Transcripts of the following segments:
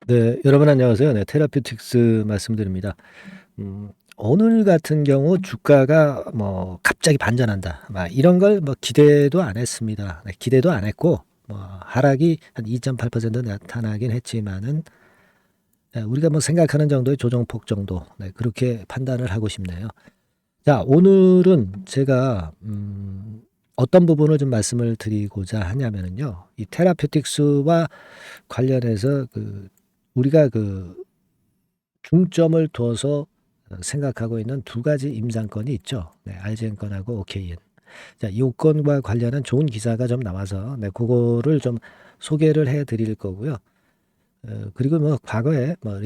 네, 여러분 안녕하세요. 네, 테라퓨틱스 말씀드립니다. 오늘 같은 경우 주가가 뭐 갑자기 반전한다. 막 이런 걸 뭐 기대도 안 했습니다. 네, 기대도 안 했고 뭐 하락이 한 2.8% 나타나긴 했지만은 우리가 뭐 생각하는 정도의 조정폭 정도. 네, 그렇게 판단을 하고 싶네요. 자, 오늘은 제가 어떤 부분을 좀 말씀을 드리고자 하냐면은요. 이 테라퓨틱스와 관련해서 우리가 중점을 둬서 생각하고 있는 두 가지 임상건이 있죠. 네, RGN 건하고 OKN. 자, 이 건과 관련한 좋은 기사가 좀 나와서 네, 그거를 좀 소개를 해 드릴 거고요. 그리고 뭐 과거에 뭐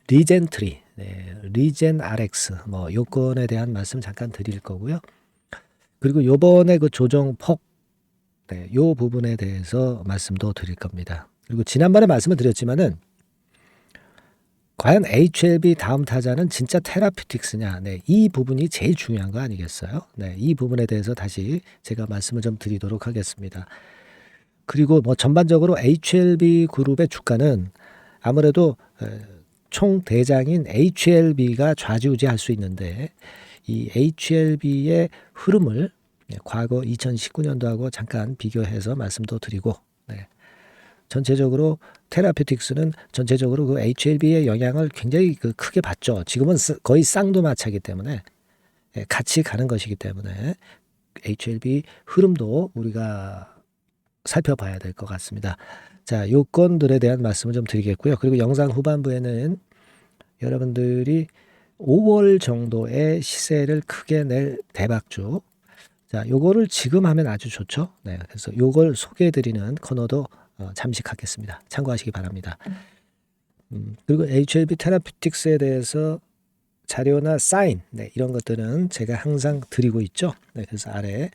리젠트리, 네, 리젠 RX 뭐 요건에 대한 말씀 잠깐 드릴 거고요. 그리고 요번에 그 조정폭, 네, 요 부분에 대해서 말씀도 드릴 겁니다. 그리고 지난번에 말씀을 드렸지만은 과연 HLB 다음 타자는 진짜 테라퓨틱스냐? 네, 이 부분이 제일 중요한 거 아니겠어요? 네, 이 부분에 대해서 다시 제가 말씀을 좀 드리도록 하겠습니다. 그리고 뭐 전반적으로 HLB 그룹의 주가는 아무래도 총 대장인 HLB가 좌지우지할 수 있는데 이 HLB의 흐름을 과거 2019년도하고 잠깐 비교해서 말씀도 드리고, 네, 전체적으로 테라퓨틱스는 전체적으로 그 HLB의 영향을 굉장히 크게 받죠. 지금은 거의 쌍두마차이기 때문에 같이 가는 것이기 때문에 HLB 흐름도 우리가 살펴봐야 될 것 같습니다. 자, 요건들에 대한 말씀을 좀 드리겠고요. 그리고 영상 후반부에는 여러분들이 5월 정도의 시세를 크게 낼 대박주. 자, 요거를 지금 하면 아주 좋죠. 네, 그래서 요걸 소개해드리는 코너도 잠시 갖겠습니다. 참고하시기 바랍니다. 그리고 HLB 테라퓨틱스에 대해서 자료나 사인, 네, 이런 것들은 제가 항상 드리고 있죠. 네, 그래서 아래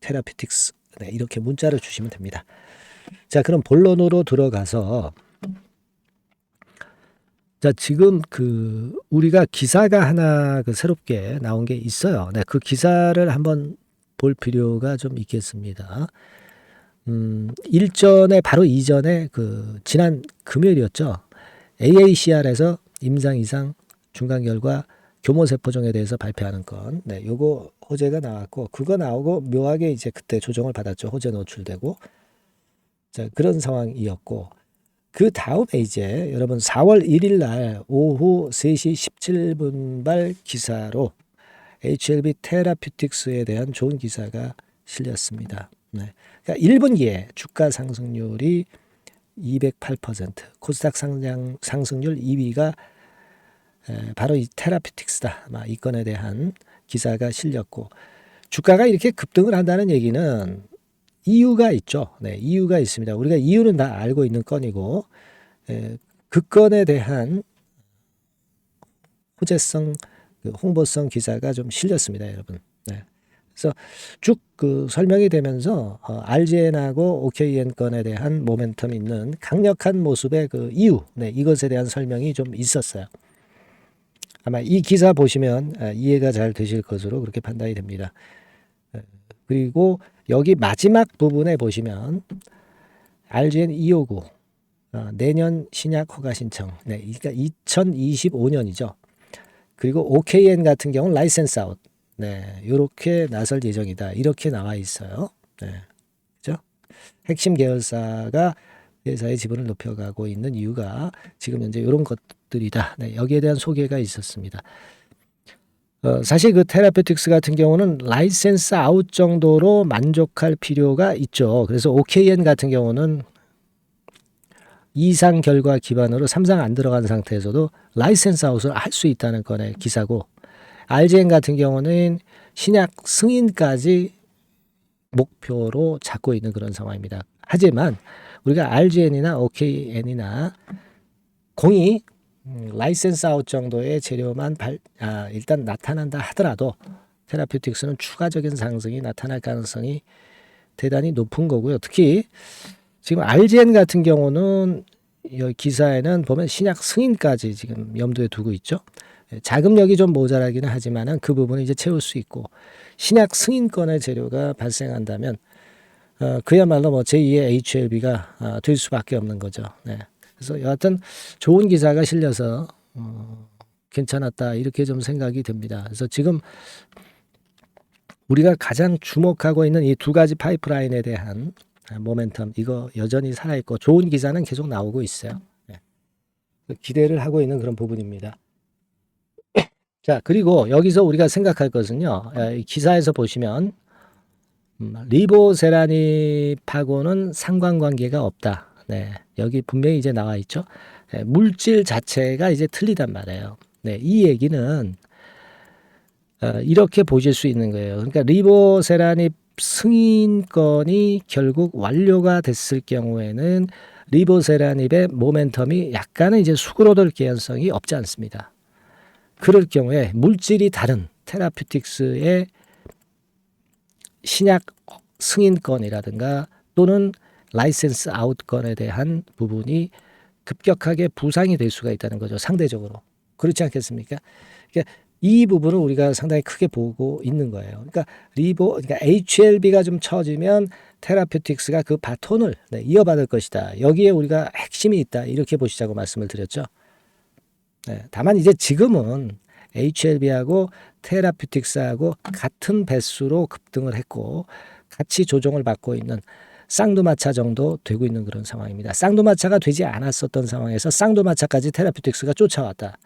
테라퓨틱스, 네, 이렇게 문자를 주시면 됩니다. 자, 그럼 본론으로 들어가서, 자, 지금 우리가 기사가 하나 새롭게 나온 게 있어요. 네, 그 기사를 한번 볼 필요가 좀 있겠습니다. 일전에 바로 이전에 지난 금요일이었죠. AACR에서 임상 이상 중간 결과 교모세포종에 대해서 발표하는 건, 네, 요거 호재가 나왔고, 그거 나오고 묘하게 이제 그때 조정을 받았죠. 호재 노출되고. 자, 그런 상황이었고, 그 다음에 이제 여러분 4월 1일 날 오후 3시 17분발 기사로 HLB 테라퓨틱스에 대한 좋은 기사가 실렸습니다. 네. 그러니까 1분기에 주가 상승률이 208%, 코스닥 상승률 2위가 바로 이 테라퓨틱스다. 이 건에 대한 기사가 실렸고, 주가가 이렇게 급등을 한다는 얘기는 이유가 있죠. 네, 이유가 있습니다. 우리가 이유는 다 알고 있는 건이고, 그 건에 대한 호재성, 홍보성 기사가 좀 실렸습니다, 여러분. 네. 그래서 쭉 설명이 되면서 RGN하고 OKN 건에 대한 모멘텀 있는 강력한 모습의 이유, 네, 이것에 대한 설명이 좀 있었어요. 아마 이 기사 보시면 이해가 잘 되실 것으로 그렇게 판단이 됩니다. 그리고 여기 마지막 부분에 보시면 RGN 259 내년 신약 허가 신청, 네, 그러니까 2025년이죠. 그리고 OKN 같은 경우는 라이센스 아웃, 네, 이렇게 나설 예정이다. 이렇게 나와 있어요. 네, 그죠? 핵심 계열사가 회사의 지분을 높여가고 있는 이유가 지금 현재 이런 것들이다. 네, 여기에 대한 소개가 있었습니다. 사실 테라퓨틱스 같은 경우는 라이센스 아웃 정도로 만족할 필요가 있죠. 그래서 OKN 같은 경우는 이상 결과 기반으로 3상 안 들어간 상태에서도 라이센스 아웃을 할 수 있다는 건의 기사고, RGN 같은 경우는 신약 승인까지 목표로 잡고 있는 그런 상황입니다. 하지만 우리가 RGN이나 OKN이나 공이 라이센스 아웃 정도의 재료만 일단 나타난다 하더라도 테라퓨틱스는 추가적인 상승이 나타날 가능성이 대단히 높은 거고요. 특히 지금 RGN 같은 경우는 이 기사에는 보면 신약 승인까지 지금 염두에 두고 있죠. 자금력이 좀 모자라기는 하지만은 그 부분을 이제 채울 수 있고, 신약 승인권의 재료가 발생한다면 그야말로 뭐 제2의 HLB가 될 수밖에 없는 거죠. 네. 그래서 여하튼 좋은 기사가 실려서 괜찮았다 이렇게 좀 생각이 듭니다. 그래서 지금 우리가 가장 주목하고 있는 이 두 가지 파이프라인에 대한 모멘텀 이거 여전히 살아있고 좋은 기사는 계속 나오고 있어요. 네. 기대를 하고 있는 그런 부분입니다. 자, 그리고 여기서 우리가 생각할 것은요. 이 기사에서 보시면 리보세라닙하고는 상관관계가 없다. 네, 여기 분명히 이제 나와 있죠. 네, 물질 자체가 이제 틀리단 말이에요. 네, 이 얘기는 이렇게 보실 수 있는 거예요. 그러니까 리보세라닙 승인권이 결국 완료가 됐을 경우에는 리보세라닙의 모멘텀이 약간은 이제 수그러들 개연성이 없지 않습니다. 그럴 경우에 물질이 다른 테라퓨틱스의 신약 승인권이라든가 또는 라이센스 아웃권에 대한 부분이 급격하게 부상이 될 수가 있다는 거죠. 상대적으로. 그렇지 않겠습니까? 그러니까 이 부분을 우리가 상당히 크게 보고 있는 거예요. 그러니까 그러니까 HLB가 좀 처지면 테라퓨틱스가 그 바톤을 이어받을 것이다. 여기에 우리가 핵심이 있다. 이렇게 보시자고 말씀을 드렸죠. 네, 다만 이제 지금은 HLB하고 테라퓨틱스하고 같은 배수로 급등을 했고 같이 조정을 받고 있는 쌍두마차 정도 되고 있는 그런 상황입니다. 쌍두마차가 되지 않았었던 상황에서 쌍두마차까지 테라퓨틱스가 쫓아왔다.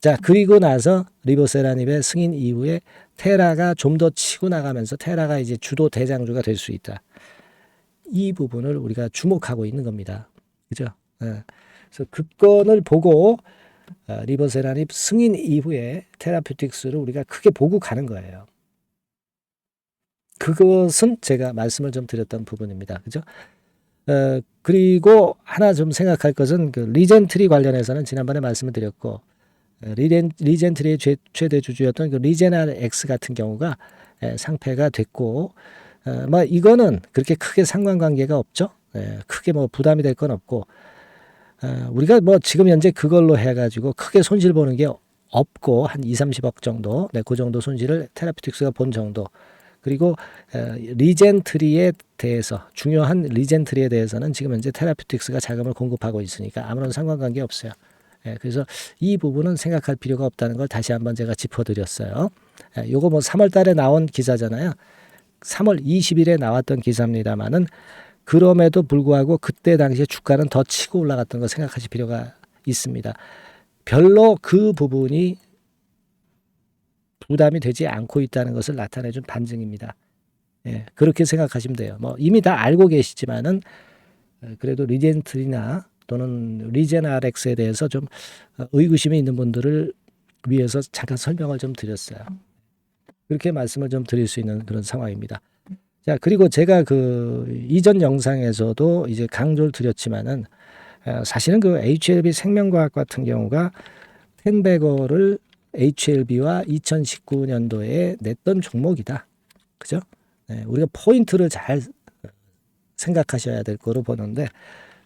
자, 그리고 나서 리보세라닙의 승인 이후에 테라가 좀 더 치고 나가면서 테라가 이제 주도 대장주가 될 수 있다. 이 부분을 우리가 주목하고 있는 겁니다. 그죠? 네. 그래서 급권을 보고 리보세라닙 승인 이후에 테라퓨틱스를 우리가 크게 보고 가는 거예요. 그것은 제가 말씀을 좀 드렸던 부분입니다. 그죠? 그리고 하나 좀 생각할 것은 그 리젠트리 관련해서는 지난번에 말씀을 드렸고 리젠트리의 최대 주주였던 그 리제나엑스 같은 경우가 상폐가 됐고 뭐 이거는 그렇게 크게 상관관계가 없죠. 크게 뭐 부담이 될 건 없고 우리가 뭐 지금 현재 그걸로 해가지고 크게 손실 보는 게 없고 한 2, 30억 정도, 그 정도 손실을 테라퓨틱스가 본 정도. 그리고 리젠트리에 대해서 중요한 리젠트리에 대해서는 지금 현재 테라퓨틱스가 자금을 공급하고 있으니까 아무런 상관관계 없어요. 그래서 이 부분은 생각할 필요가 없다는 걸 다시 한번 제가 짚어드렸어요. 요거 뭐 3월 달에 나온 기사잖아요. 3월 20일에 나왔던 기사입니다만은 그럼에도 불구하고 그때 당시에 주가는 더 치고 올라갔던 거 생각하실 필요가 있습니다. 별로 그 부분이 부담이 되지 않고 있다는 것을 나타내준 반증입니다. 그렇게 생각하시면 돼요. 뭐 이미 다 알고 계시지만은 그래도 리젠트리나 또는 리젠RX에 대해서 좀 의구심이 있는 분들을 위해서 잠깐 설명을 좀 드렸어요. 그렇게 말씀을 좀 드릴 수 있는 그런 상황입니다. 자, 그리고 제가 그 이전 영상에서도 이제 강조를 드렸지만은 사실은 그 HLB 생명과학 같은 경우가 텐베거를 HLB와 2019년도에 냈던 종목이다. 그죠? 우리가 포인트를 잘 생각하셔야 될 거로 보는데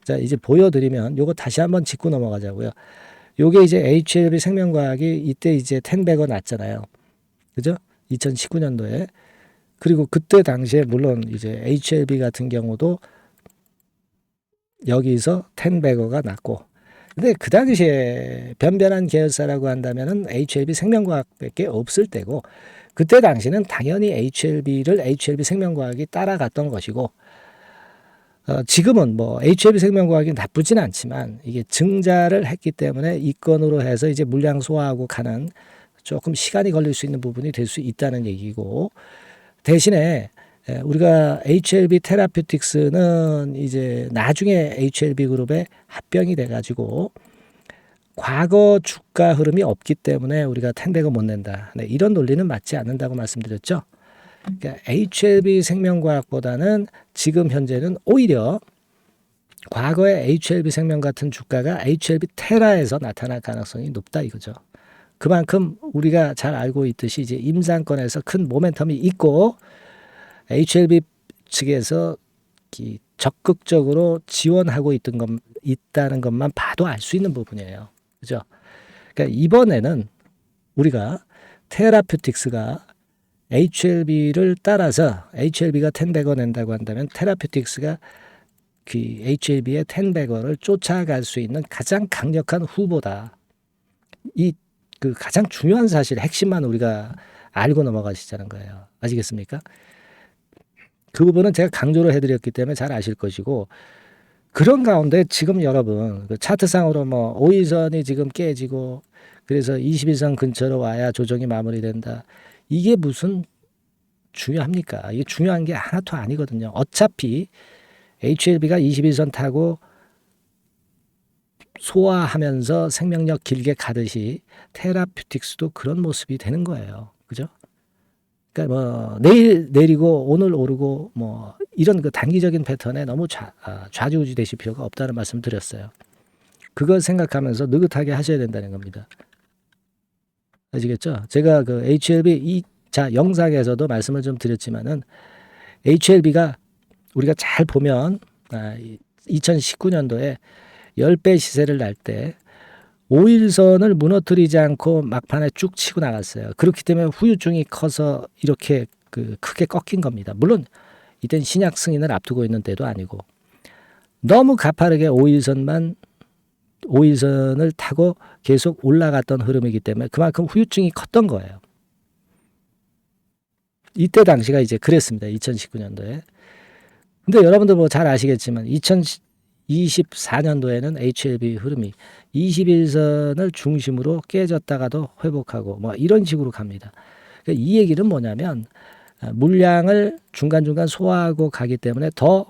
자, 이제 보여드리면 요거 다시 한번 짚고 넘어가자고요. 요게 이제 HLB 생명과학이 이때 이제 텐베거 났잖아요. 그죠? 2019년도에. 그리고 그때 당시에 물론 이제 HLB 같은 경우도 여기서 텐베거가 났고 근데 그 당시에 변변한 계열사라고 한다면은 HLB 생명과학밖에 없을 때고 그때 당시는 당연히 HLB를 HLB 생명과학이 따라갔던 것이고 지금은 뭐 HLB 생명과학이 나쁘진 않지만 이게 증자를 했기 때문에 이 건으로 해서 이제 물량 소화하고 가는 조금 시간이 걸릴 수 있는 부분이 될 수 있다는 얘기고 대신에 우리가 HLB 테라퓨틱스는 이제 나중에 HLB 그룹에 합병이 돼가지고 과거 주가 흐름이 없기 때문에 우리가 텐베거 못 낸다. 이런 논리는 맞지 않는다고 말씀드렸죠. 그러니까 HLB 생명과학보다는 지금 현재는 오히려 과거에 HLB 생명 같은 주가가 HLB 테라에서 나타날 가능성이 높다 이거죠. 그만큼 우리가 잘 알고 있듯이 이제 임상권에서 큰 모멘텀이 있고 HLB 측에서 적극적으로 지원하고 있다는 것만 봐도 알 수 있는 부분이에요. 그죠? 그러니까 이번에는 우리가 테라퓨틱스가 HLB를 따라서 HLB가 텐베거 낸다고 한다면 테라퓨틱스가 그 HLB의 10배거를 쫓아갈 수 있는 가장 강력한 후보다. 이 그 가장 중요한 사실 핵심만 우리가 알고 넘어가시자는 거예요. 아시겠습니까? 그 부분은 제가 강조를 해드렸기 때문에 잘 아실 것이고, 그런 가운데 지금 여러분 그 차트상으로 뭐 5일선이 지금 깨지고 그래서 21선 근처로 와야 조정이 마무리된다. 이게 무슨 중요합니까? 이게 중요한 게 하나도 아니거든요. 어차피 HLB가 21선 타고 소화하면서 생명력 길게 가듯이 테라퓨틱스도 그런 모습이 되는 거예요. 그죠? 그러니까 뭐 내일 내리고 오늘 오르고 뭐 이런 그 단기적인 패턴에 너무 좌지우지 되실 필요가 없다는 말씀 드렸어요. 그걸 생각하면서 느긋하게 하셔야 된다는 겁니다. 아시겠죠? 제가 그 HLB 영상에서도 말씀을 좀 드렸지만은 HLB가 우리가 잘 보면 2019년도에 10배 시세를 날 때 5일선을 무너뜨리지 않고 막판에 쭉 치고 나갔어요. 그렇기 때문에 후유증이 커서 이렇게 그 크게 꺾인 겁니다. 물론 이땐 신약 승인을 앞두고 있는 때도 아니고 너무 가파르게 5일선을 타고 계속 올라갔던 흐름이기 때문에 그만큼 후유증이 컸던 거예요. 이때 당시가 이제 그랬습니다. 2019년도에. 근데 여러분들 뭐 잘 아시겠지만 2024년도에는 HLB 흐름이 21선을 중심으로 깨졌다가도 회복하고 뭐 이런 식으로 갑니다. 그러니까 이 얘기는 뭐냐면 물량을 중간중간 소화하고 가기 때문에 더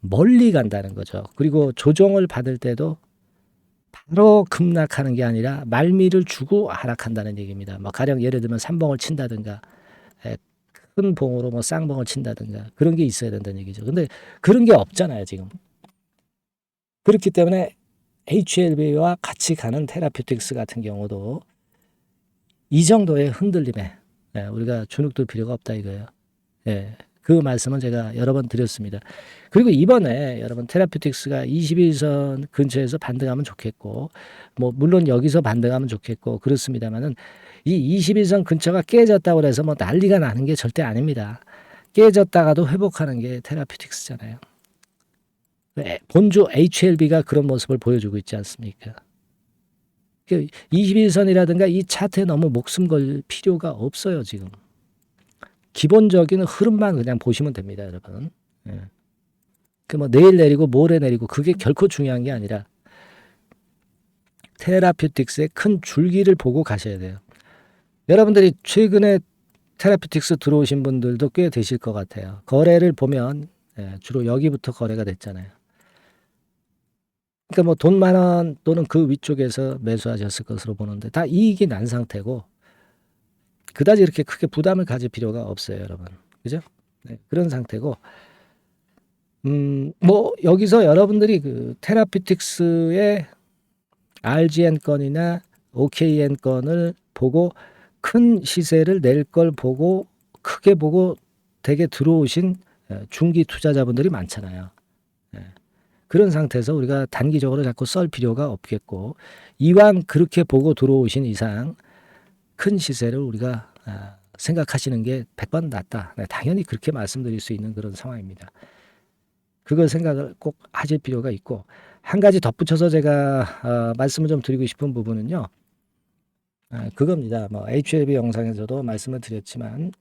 멀리 간다는 거죠. 그리고 조정을 받을 때도 바로 급락하는 게 아니라 말미를 주고 하락한다는 얘기입니다. 뭐 가령 예를 들면 삼봉을 친다든가 큰 봉으로 뭐 쌍봉을 친다든가 그런 게 있어야 된다는 얘기죠. 근데 그런 게 없잖아요, 지금. 그렇기 때문에 HLB와 같이 가는 테라퓨틱스 같은 경우도 이 정도의 흔들림에 우리가 주눅들 필요가 없다 이거예요. 그 말씀은 제가 여러 번 드렸습니다. 그리고 이번에 여러분 테라퓨틱스가 21선 근처에서 반등하면 좋겠고 뭐 물론 여기서 반등하면 좋겠고 그렇습니다만은 이 21선 근처가 깨졌다고 해서 뭐 난리가 나는 게 절대 아닙니다. 깨졌다가도 회복하는 게 테라퓨틱스잖아요. 본주 HLB가 그런 모습을 보여주고 있지 않습니까? 21선이라든가 이 차트에 너무 목숨 걸 필요가 없어요, 지금. 기본적인 흐름만 그냥 보시면 됩니다, 여러분. 그 뭐 내일 내리고 모레 내리고 그게 결코 중요한 게 아니라 테라퓨틱스의 큰 줄기를 보고 가셔야 돼요. 여러분들이 최근에 테라퓨틱스 들어오신 분들도 꽤 되실 것 같아요. 거래를 보면 주로 여기부터 거래가 됐잖아요. 그러니까 뭐 돈 10,000원 또는 그 위쪽에서 매수하셨을 것으로 보는데 다 이익이 난 상태고 그다지 이렇게 크게 부담을 가질 필요가 없어요, 여러분. 그죠? 그런 상태고 뭐 여기서 여러분들이 그 테라퓨틱스의 RGN 건이나 OKN 건을 보고 큰 시세를 낼 걸 보고 크게 보고 되게 들어오신 중기 투자자분들이 많잖아요. 그런 상태에서 우리가 단기적으로 자꾸 썰 필요가 없겠고 이왕 그렇게 보고 들어오신 이상 큰 시세를 우리가 생각하시는 게 100번 낫다. 당연히 그렇게 말씀드릴 수 있는 그런 상황입니다. 그걸 생각을 꼭 하실 필요가 있고 한 가지 덧붙여서 제가 말씀을 좀 드리고 싶은 부분은요. 그겁니다. 뭐 HLB 영상에서도 말씀을 드렸지만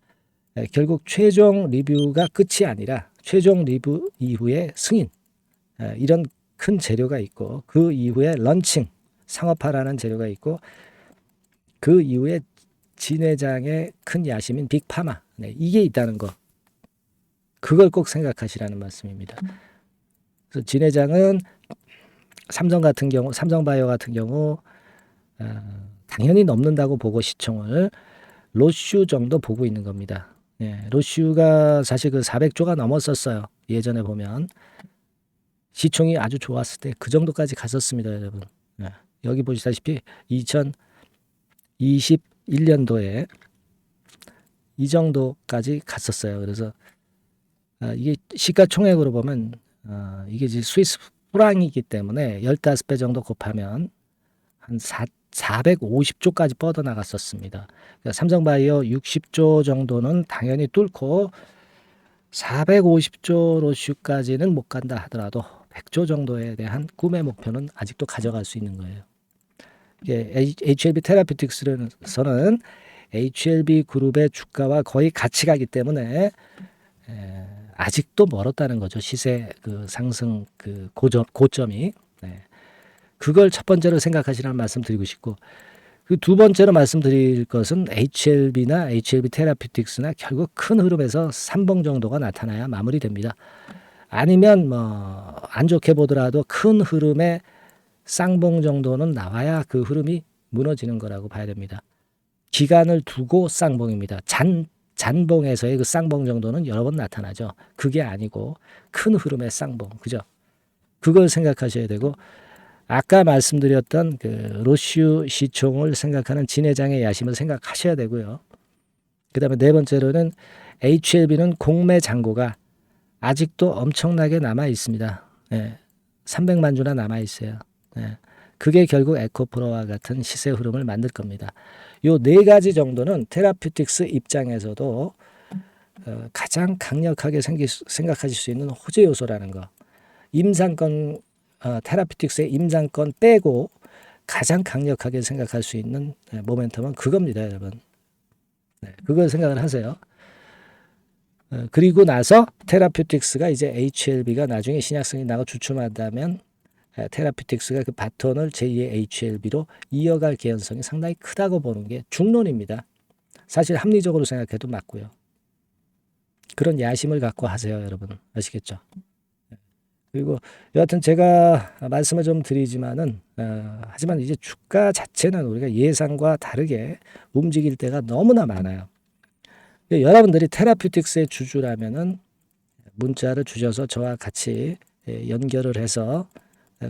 결국 최종 리뷰가 끝이 아니라 최종 리뷰 이후에 승인 이런 큰 재료가 있고 그 이후에 런칭 상업화라는 재료가 있고 그 이후에 진회장의 큰 야심인 빅파마 이게 있다는 거 그걸 꼭 생각하시라는 말씀입니다. 그래서 진회장은 삼성바이오 같은 경우 당연히 넘는다고 보고 시총을 로슈 정도 보고 있는 겁니다. 로슈가 사실 그 400조가 넘었었어요. 예전에 보면 시총이 아주 좋았을 때 그 정도까지 갔었습니다, 여러분. 여기 보시다시피 2021년도에 이 정도까지 갔었어요. 그래서 이게 시가총액으로 보면 이게 이제 스위스 프랑이기 때문에 15배 정도 곱하면 한 450조까지 뻗어나갔었습니다. 그러니까 삼성바이오 60조 정도는 당연히 뚫고 450조 로슈까지는 못 간다 하더라도 100조 정도에 대한 꿈의 목표는 아직도 가져갈 수 있는 거예요. 이게 HLB 테라피틱스에서는 HLB 그룹의 주가와 거의 같이 가기 때문에 아직도 멀었다는 거죠. 시세 그 상승 그 고점이. 네. 그걸 첫 번째로 생각하시라는 말씀 드리고 싶고, 그 두 번째로 말씀드릴 것은 HLB나 HLB 테라피틱스나 결국 큰 흐름에서 삼봉 정도가 나타나야 마무리됩니다. 아니면 뭐 안 좋게 보더라도 큰 흐름의 쌍봉 정도는 나와야 그 흐름이 무너지는 거라고 봐야 됩니다. 기간을 두고 쌍봉입니다. 잔봉에서의 그 쌍봉 정도는 여러 번 나타나죠. 그게 아니고 큰 흐름의 쌍봉, 그죠? 그걸 생각하셔야 되고, 아까 말씀드렸던 그 로슈 시총을 생각하는 진회장의 야심을 생각하셔야 되고요. 그 다음에 네 번째로는 HLB는 공매 잔고가 아직도 엄청나게 남아 있습니다. 300만 주나 남아 있어요. 그게 결국 에코프로와 같은 시세 흐름을 만들 겁니다. 요 네 가지 정도는 테라피틱스 입장에서도 가장 강력하게 생각하실 수 있는 호재 요소라는 거. 임상권 테라피틱스의 임상권 빼고 가장 강력하게 생각할 수 있는 모멘텀은 그겁니다, 여러분. 그걸 생각을 하세요. 그리고 나서 테라피틱스가 이제 HLB가 나중에 신약성이 나고 주춤한다면 테라피틱스가 그 바톤을 제2의 HLB로 이어갈 개연성이 상당히 크다고 보는 게 중론입니다. 사실 합리적으로 생각해도 맞고요. 그런 야심을 갖고 하세요, 여러분. 아시겠죠? 그리고 여하튼 제가 말씀을 좀 드리지만은 하지만 이제 주가 자체는 우리가 예상과 다르게 움직일 때가 너무나 많아요. 여러분들이 테라피틱스의 주주라면은 문자를 주셔서 저와 같이 연결을 해서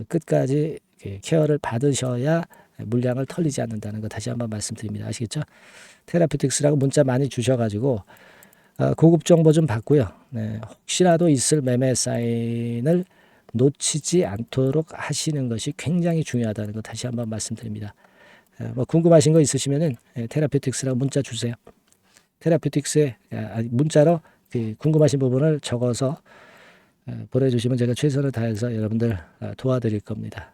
끝까지 케어를 받으셔야 물량을 털리지 않는다는 거 다시 한번 말씀드립니다. 아시겠죠? 테라피틱스라고 문자 많이 주셔가지고 고급 정보 좀 받고요. 혹시라도 있을 매매 사인을 놓치지 않도록 하시는 것이 굉장히 중요하다는 거 다시 한번 말씀드립니다. 뭐 궁금하신 거 있으시면은 테라피틱스라고 문자 주세요. 테라피틱스에 문자로 궁금하신 부분을 적어서 보내주시면 제가 최선을 다해서 여러분들 도와드릴 겁니다.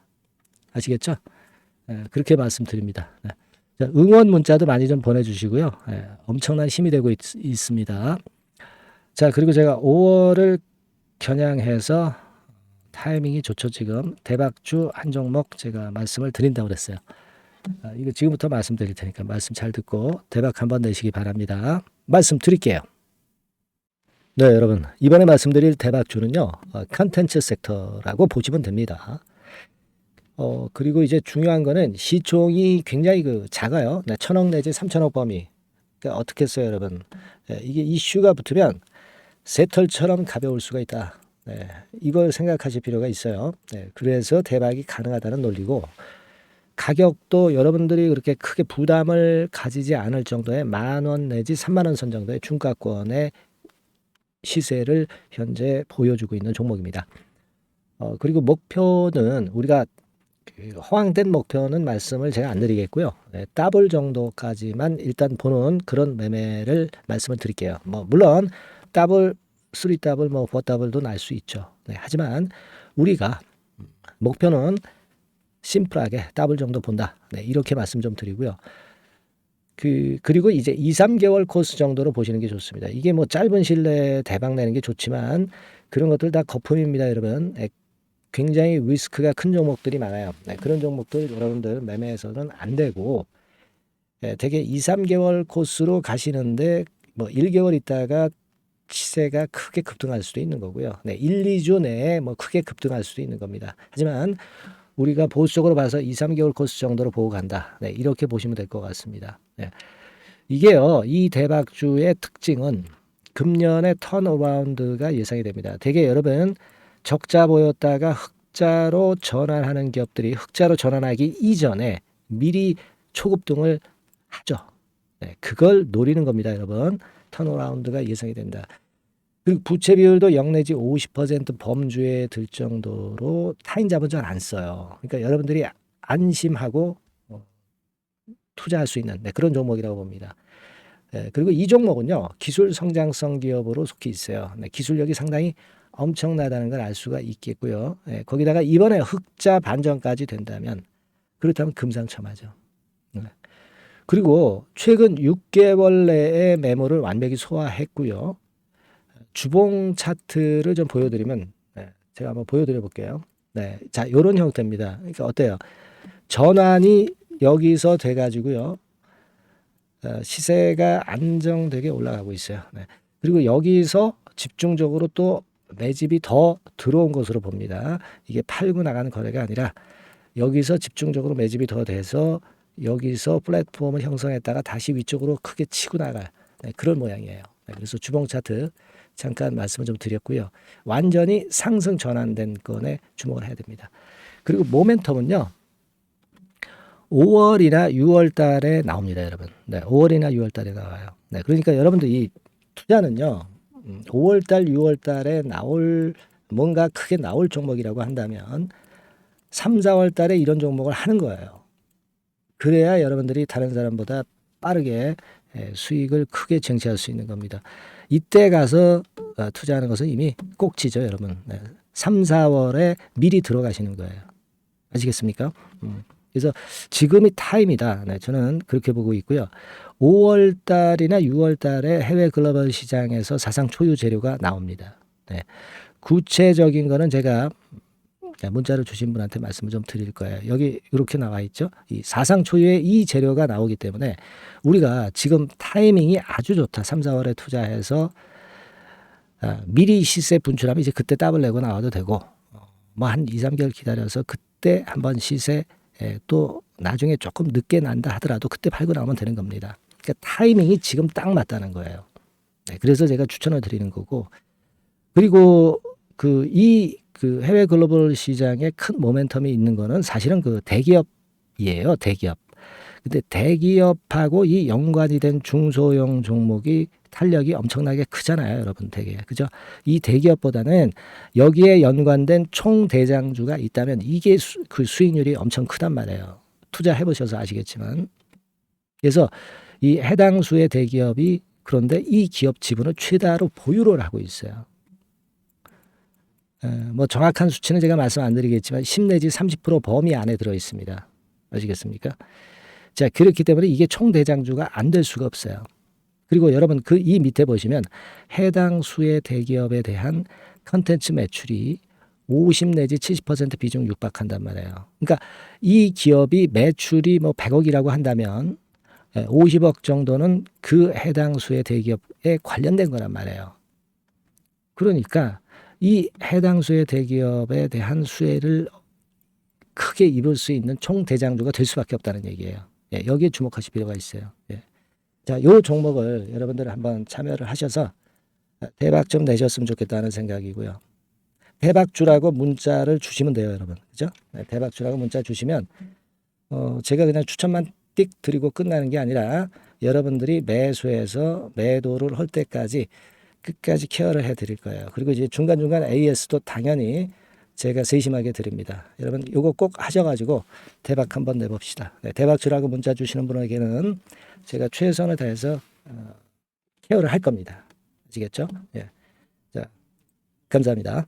아시겠죠? 그렇게 말씀드립니다. 응원 문자도 많이 좀 보내주시고요. 엄청난 힘이 되고 있습니다. 자, 그리고 제가 5월을 겨냥해서 타이밍이 좋죠. 지금 대박주 한 종목 제가 말씀을 드린다고 그랬어요. 이거 지금부터 말씀드릴 테니까 말씀 잘 듣고 대박 한번 내시기 바랍니다. 말씀 드릴게요. 네, 여러분. 이번에 말씀드릴 대박주는요. 컨텐츠 섹터라고 보시면 됩니다. 그리고 이제 중요한 거는 시총이 굉장히 작아요. 1,000억 내지 3,000억 범위. 그러니까 어떻게 했어요, 여러분? 이게 이슈가 붙으면 새털처럼 가벼울 수가 있다. 이걸 생각하실 필요가 있어요. 그래서 대박이 가능하다는 논리고, 가격도 여러분들이 그렇게 크게 부담을 가지지 않을 정도의 10,000원 내지 30,000원 선 정도의 중가권의 시세를 현재 보여주고 있는 종목입니다. 그리고 목표는 우리가 허황된 목표는 말씀을 제가 안 드리겠고요. 더블 정도까지만 일단 보는 그런 매매를 말씀을 드릴게요. 뭐 물론 더블, 3더블, 뭐 4더블도 날 수 있죠. 하지만 우리가 목표는 심플하게 더블 정도 본다. 이렇게 말씀 좀 드리고요. 그리고 이제 2, 3개월 코스 정도로 보시는 게 좋습니다. 이게 뭐 짧은 시일 내에 대박 내는 게 좋지만 그런 것들 다 거품입니다, 여러분. 굉장히 리스크가 큰 종목들이 많아요. 그런 종목들 여러분들 매매해서는 안 되고, 되게 2, 3개월 코스로 가시는데 뭐 1개월 있다가 시세가 크게 급등할 수도 있는 거고요. 1, 2주 내에 뭐 크게 급등할 수도 있는 겁니다. 하지만 우리가 보수적으로 봐서 2, 3개월 코스 정도로 보고 간다. 이렇게 보시면 될 것 같습니다. 이게요, 이 대박주의 특징은 금년의 턴어라운드가 예상이 됩니다. 되게 여러분 적자 보였다가 흑자로 전환하는 기업들이 흑자로 전환하기 이전에 미리 초급등을 하죠. 그걸 노리는 겁니다, 여러분. 턴어라운드가 예상이 된다. 그리고 부채 비율도 0 내지 50% 범주에 들 정도로 타인 자본 잘 안 써요. 그러니까 여러분들이 안심하고 투자할 수 있는 그런 종목이라고 봅니다. 그리고 이 종목은요, 기술 성장성 기업으로 속해 있어요. 네, 기술력이 상당히 엄청나다는 걸 알 수가 있겠고요. 거기다가 이번에 흑자 반전까지 된다면, 그렇다면 금상첨화죠. 네. 그리고 최근 6개월 내에 매물을 완벽히 소화했고요. 주봉 차트를 좀 보여드리면, 제가 한번 보여드려 볼게요. 네, 자, 이런 형태입니다. 그러니까 어때요? 전환이 여기서 돼가지고요. 시세가 안정되게 올라가고 있어요. 네. 그리고 여기서 집중적으로 또 매집이 더 들어온 것으로 봅니다. 이게 팔고 나가는 거래가 아니라 여기서 집중적으로 매집이 더 돼서 여기서 플랫폼을 형성했다가 다시 위쪽으로 크게 치고 나갈 그런 모양이에요. 그래서 주봉 차트 잠깐 말씀을 좀 드렸고요. 완전히 상승 전환된 건에 주목을 해야 됩니다. 그리고 모멘텀은요. 5월이나 6월 달에 나옵니다, 여러분. 네, 5월이나 6월 달에 나와요. 네, 그러니까 여러분들 이 투자는요. 5월 달, 6월 달에 뭔가 크게 나올 종목이라고 한다면 3, 4월 달에 이런 종목을 하는 거예요. 그래야 여러분들이 다른 사람보다 빠르게 수익을 크게 쟁취할 수 있는 겁니다. 이때 가서 투자하는 것은 이미 꼭지죠, 여러분. 3, 4월에 미리 들어가시는 거예요. 아시겠습니까? 그래서 지금이 타임이다. 저는 그렇게 보고 있고요. 5월 달이나 6월 달에 해외 글로벌 시장에서 사상 초유 재료가 나옵니다. 구체적인 거는 제가 문자를 주신 분한테 말씀을 좀 드릴 거예요. 여기 이렇게 나와 있죠. 이 사상 초유의 이 재료가 나오기 때문에 우리가 지금 타이밍이 아주 좋다. 3, 4월에 투자해서 미리 시세 분출하면 이제 그때 더블 내고 나와도 되고 뭐 한 2, 3개월 기다려서 그때 한번 시세 또 나중에 조금 늦게 난다 하더라도 그때 팔고 나오면 되는 겁니다. 그러니까 타이밍이 지금 딱 맞다는 거예요. 그래서 제가 추천을 드리는 거고, 그리고 그 해외 글로벌 시장에 큰 모멘텀이 있는 거는 사실은 그 대기업이에요. 대기업. 근데 대기업하고 이 연관이 된 중소형 종목이 탄력이 엄청나게 크잖아요, 여러분. 되게 그죠? 이 대기업보다는 여기에 연관된 총 대장주가 있다면 이게 그 수익률이 엄청 크단 말이에요. 투자해 보셔서 아시겠지만. 그래서 이 해당 수의 대기업이 그런데 이 기업 지분을 최다로 보유를 하고 있어요. 뭐 정확한 수치는 제가 말씀 안 드리겠지만 10 내지 30% 범위 안에 들어 있습니다. 아시겠습니까? 자, 그렇기 때문에 이게 총 대장주가 안 될 수가 없어요. 그리고 여러분 이 밑에 보시면 해당 수의 대기업에 대한 컨텐츠 매출이 50 내지 70% 비중 육박한단 말이에요. 그러니까 이 기업이 매출이 뭐 100억이라고 한다면 50억 정도는 그 해당 수의 대기업에 관련된 거란 말이에요. 그러니까 이 해당 수의 대기업에 대한 수혜를 크게 입을 수 있는 총 대장주가 될 수밖에 없다는 얘기예요. 여기에 주목하실 필요가 있어요. 자, 요 종목을 여러분들 한번 참여를 하셔서 대박 좀 내셨으면 좋겠다는 생각이고요. 대박주라고 문자를 주시면 돼요, 여러분. 그죠? 대박주라고 문자 주시면 제가 그냥 추천만 띡 드리고 끝나는 게 아니라 여러분들이 매수해서 매도를 할 때까지 끝까지 케어를 해 드릴 거예요. 그리고 이제 중간중간 AS도 당연히 제가 세심하게 드립니다. 여러분 요거 꼭 하셔가지고 대박 한번 내봅시다. 대박주라고 문자 주시는 분에게는 제가 최선을 다해서 케어를 할 겁니다. 아시겠죠? 자, 감사합니다.